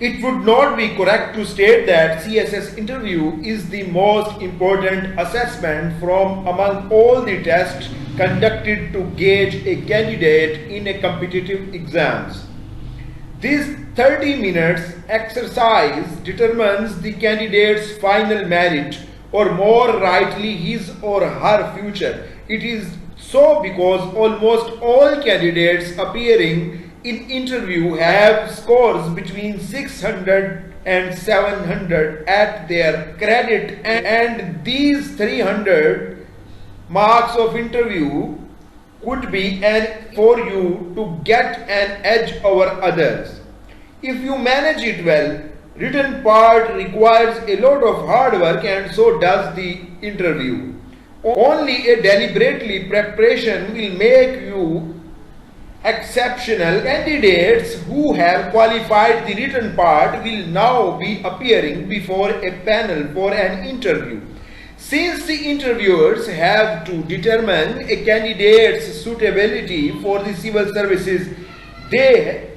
It would not be correct to state that CSS interview is the most important assessment from among all the tests conducted to gauge a candidate in a competitive exams. This 30 minutes exercise determines the candidate's final merit, or more rightly his or her future. It is so because almost all candidates appearing in interview have scores between 600 and 700 at their credit, and these 300 marks of interview could be for you to get an edge over others. If you manage it well, written part requires a lot of hard work, and so does the interview. Only a deliberately preparation will make you exceptional. Candidates who have qualified the written part will now be appearing before a panel for an interview. Since the interviewers have to determine a candidate's suitability for the civil services, they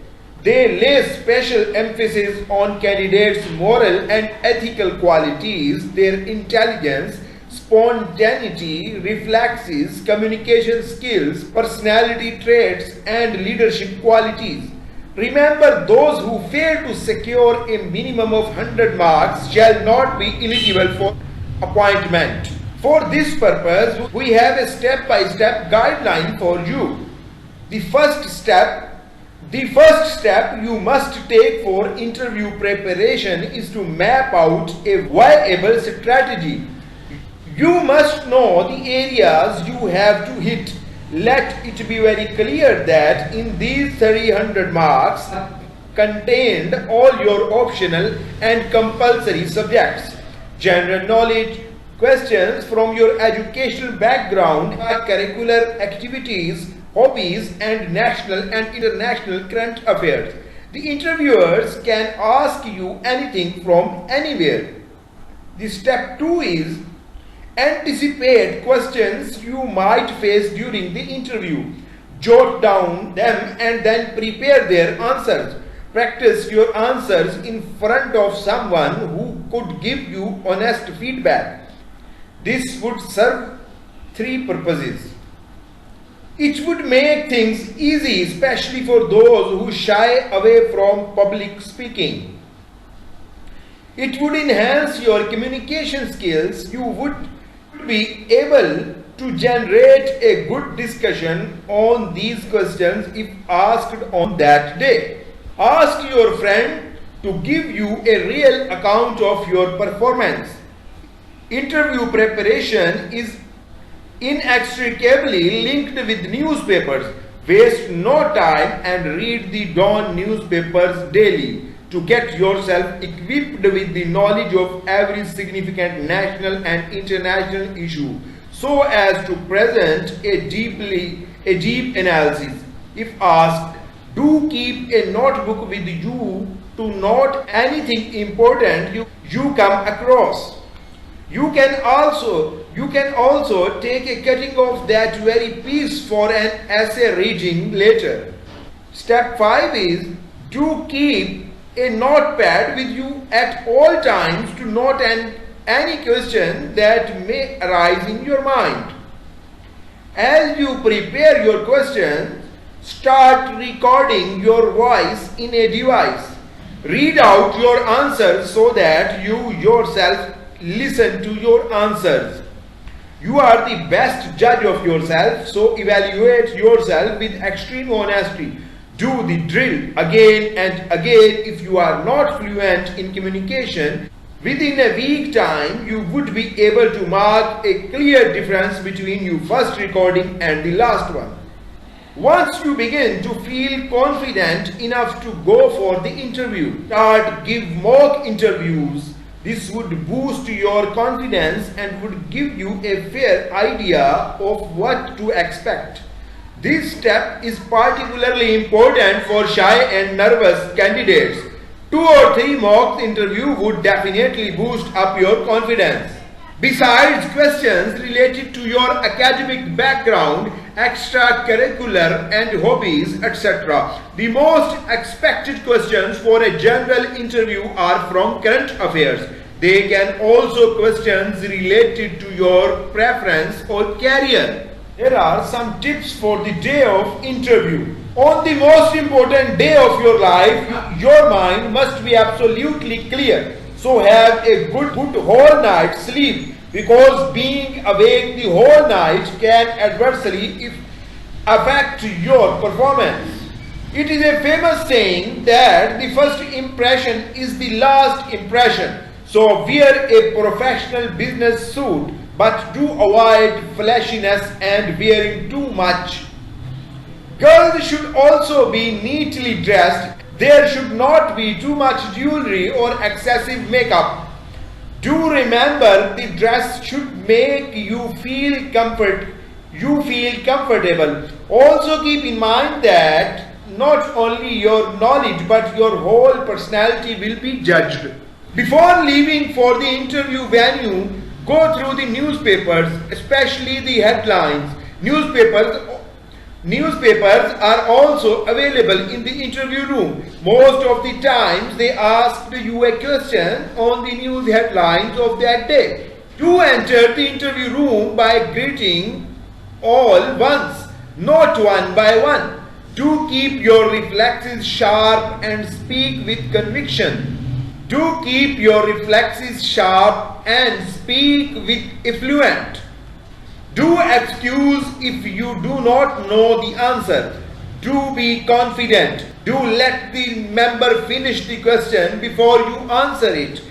lay special emphasis on candidates' moral and ethical qualities, their intelligence, spontaneity, reflexes, communication skills, personality traits, and leadership qualities. Remember, those who fail to secure a minimum of 100 marks shall not be eligible for appointment. For this purpose, we have a step-by-step guideline for you. The first step you must take for interview preparation is to map out a viable strategy. You must know the areas you have to hit. Let it be very clear that in these 300 marks contained all your optional and compulsory subjects, general knowledge, questions from your educational background, curricular activities, hobbies, and national and international current affairs. The interviewers can ask you anything from anywhere. The step 2 is anticipate questions you might face during the interview. Jot down them and then prepare their answers. Practice your answers in front of someone who could give you honest feedback. This would serve 3 purposes. It would make things easy, especially for those who shy away from public speaking. It would enhance your communication skills. You would be able to generate a good discussion on these questions if asked on that day. Ask your friend to give you a real account of your performance. Interview preparation is inextricably linked with newspapers. Waste no time and read the dawn newspapers daily to get yourself equipped with the knowledge of every significant national and international issue, so as to present a deep analysis. If asked, do keep a notebook with you to note anything important you come across. You can also take a cutting of that very piece for an essay reading later. Step 5 is to keep a notepad with you at all times to note any question that may arise in your mind. As you prepare your questions, start recording your voice in a device. Read out your answers so that you yourself listen to your answers. You are the best judge of yourself, so evaluate yourself with extreme honesty. Do the drill again and again. If you are not fluent in communication, within a week time you would be able to mark a clear difference between your first recording and the last one. Once you begin to feel confident enough to go for the interview, give mock interviews. This would boost your confidence and would give you a fair idea of what to expect. This step is particularly important for shy and nervous candidates. 2 or 3 mock interviews would definitely boost up your confidence. Besides questions related to your academic background, extracurricular and hobbies, etc., the most expected questions for a general interview are from current affairs. They can also questions related to your preference or career. Here are some tips for the day of interview. On the most important day of your life, your mind must be absolutely clear. So have a good whole night's sleep, because being awake the whole night can adversely affect your performance. It is a famous saying that the first impression is the last impression. So wear a professional business suit, but do avoid flashiness and wearing too much. Girls should also be neatly dressed. There should not be too much jewelry or excessive makeup. Do remember the dress should make you feel comfortable. Also keep in mind that not only your knowledge but your whole personality will be judged. Before leaving for the interview venue, go through the newspapers, especially the headlines. Newspapers are also available in the interview room. Most of the times they asked you a question on the news headlines of that day. Do enter the interview room by greeting all once, not one by one. Do keep your reflexes sharp and speak with conviction. Do keep your reflexes sharp and speak with effluent. Do excuse if you do not know the answer. Do be confident. Do let the member finish the question before you answer it.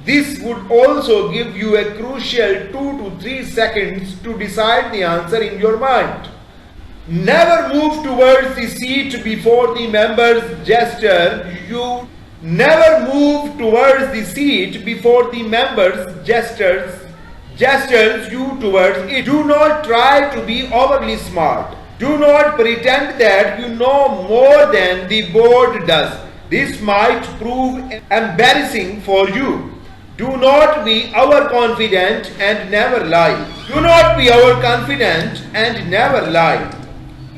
This would also give you a crucial 2 to 3 seconds to decide the answer in your mind. Never move towards the seat before the member's gesture. Never move towards the seat before the member's gestures you towards it. Do not try to be overly smart. Do not pretend that you know more than the board does. This might prove embarrassing for you. Do not be overconfident and never lie. Do not be overconfident and never lie.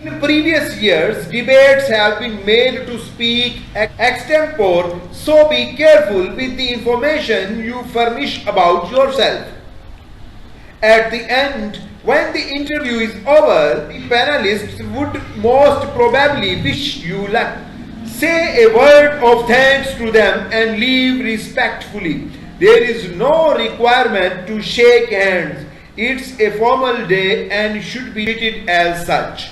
In previous years, debates have been made to speak extempore, so be careful with the information you furnish about yourself. At the end, when the interview is over, the panelists would most probably wish you luck. Say a word of thanks to them and leave respectfully. There is no requirement to shake hands. It's a formal day and should be treated as such.